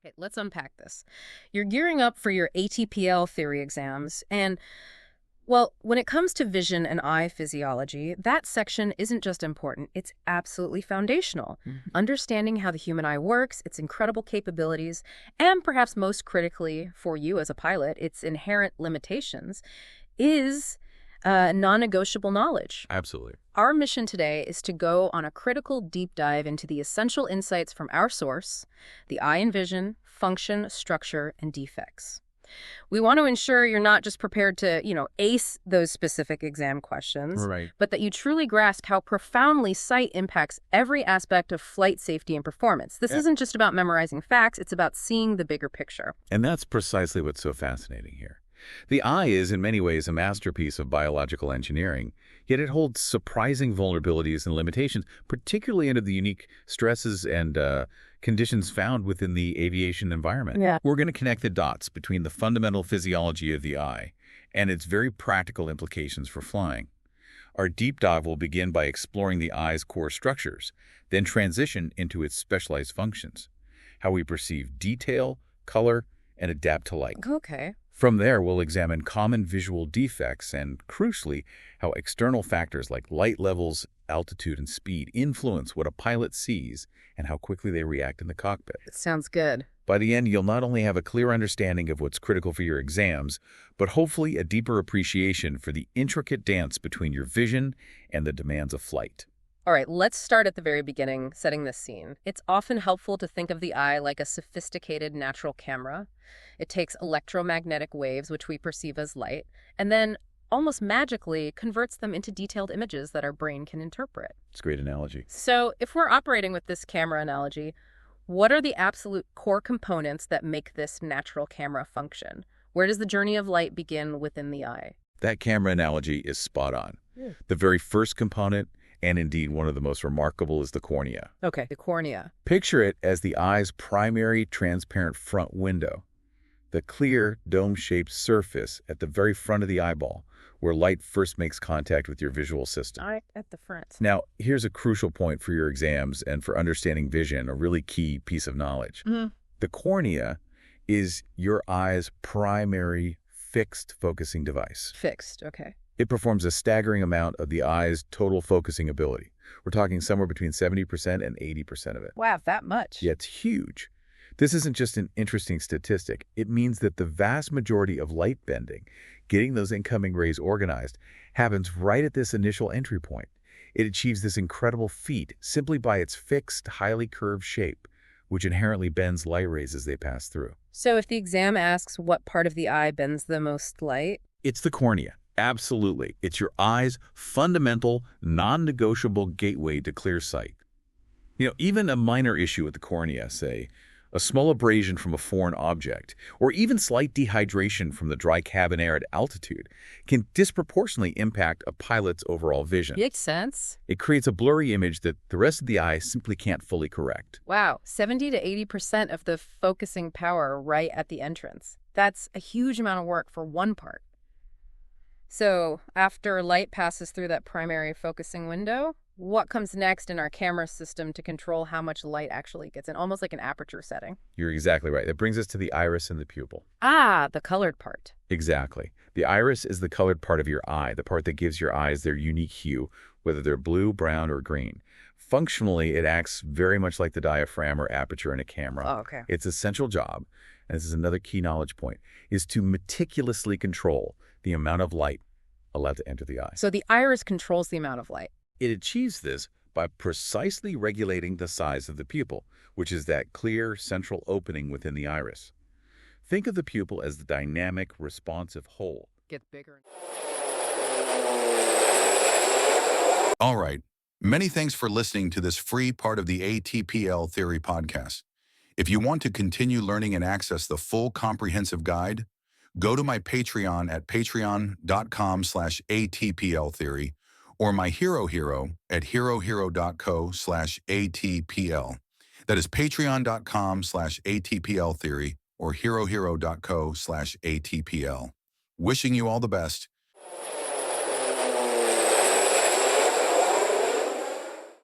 Okay, let's unpack this. You're gearing up for your ATPL theory exams, and well, when it comes to vision and eye physiology, that section isn't just important, it's absolutely foundational. Mhm. Understanding how the human eye works, its incredible capabilities, and perhaps most critically for you as a pilot, its inherent limitations, is non-negotiable knowledge. Absolutely. Our mission today is to go on a critical deep dive into the essential insights from our source, the eye and vision, function, structure, and defects. We want to ensure you're not just prepared to, ace those specific exam questions, Right. but that you truly grasp how profoundly sight impacts every aspect of flight safety and performance. This Yeah. isn't just about memorizing facts, it's about seeing the bigger picture. And that's precisely what's so fascinating here. The eye is in many ways a masterpiece of biological engineering, yet it holds surprising vulnerabilities and limitations, particularly under the unique stresses and conditions found within the aviation environment. Yeah. We're going to connect the dots between the fundamental physiology of the eye and its very practical implications for flying. Our deep dive will begin by exploring the eye's core structures, then transition into its specialized functions, how we perceive detail, color, and adapt to light. Okay. From there, we'll examine common visual defects and, crucially, how external factors like light levels, altitude, and speed influence what a pilot sees and how quickly they react in the cockpit. Sounds good. By the end, you'll not only have a clear understanding of what's critical for your exams, but hopefully a deeper appreciation for the intricate dance between your vision and the demands of flight. All right, let's start at the very beginning, setting the scene. It's often helpful to think of the eye like a sophisticated natural camera. It takes electromagnetic waves, which we perceive as light, and then almost magically converts them into detailed images that our brain can interpret. It's a great analogy. So if we're operating with this camera analogy, what are the absolute core components that make this natural camera function? Where does the journey of light begin within the eye? That camera analogy is spot on. Yeah. The very first component, and indeed one of the most remarkable, is the cornea. Okay, the cornea. Picture it as the eye's primary transparent front window, the clear, dome-shaped surface at the very front of the eyeball, where light first makes contact with your visual system. Eye at the front. Now, here's a crucial point for your exams and for understanding vision, a really key piece of knowledge. Mhm. The cornea is your eye's primary fixed focusing device. Fixed, okay. It performs a staggering amount of the eye's total focusing ability. We're talking somewhere between 70% and 80% of it. Wow, that much? Yeah, it's huge. This isn't just an interesting statistic. It means that the vast majority of light bending, getting those incoming rays organized, happens right at this initial entry point. It achieves this incredible feat simply by its fixed, highly curved shape, which inherently bends light rays as they pass through. So if the exam asks what part of the eye bends the most light? It's the cornea. Absolutely. It's your eye's fundamental, non-negotiable gateway to clear sight. Even a minor issue with the cornea, say, a small abrasion from a foreign object, or even slight dehydration from the dry cabin air at altitude, can disproportionately impact a pilot's overall vision. Makes sense. It creates a blurry image that the rest of the eye simply can't fully correct. Wow, 70 to 80% of the focusing power right at the entrance. That's a huge amount of work for one part. So after light passes through that primary focusing window, what comes next in our camera system to control how much light actually gets in? Almost like an aperture setting. You're exactly right. That brings us to the iris and the pupil. Ah, the colored part. Exactly. The iris is the colored part of your eye, the part that gives your eyes their unique hue, whether they're blue, brown, or green. Functionally, it acts very much like the diaphragm or aperture in a camera. Oh, okay. Its essential job, and this is another key knowledge point, is to meticulously control the amount of light allowed to enter the eye. So the iris controls the amount of light. It achieves this by precisely regulating the size of the pupil, which is that clear central opening within the iris. Think of the pupil as the dynamic, responsive whole. Gets bigger. All right. Many thanks for listening to this free part of the ATPL Theory podcast. If you want to continue learning and access the full comprehensive guide, go to my Patreon at patreon.com/ATPLtheory or my Hero at herohero.co/ATPL. That is patreon.com/ATPLtheory or herohero.co/ATPL. Wishing you all the best.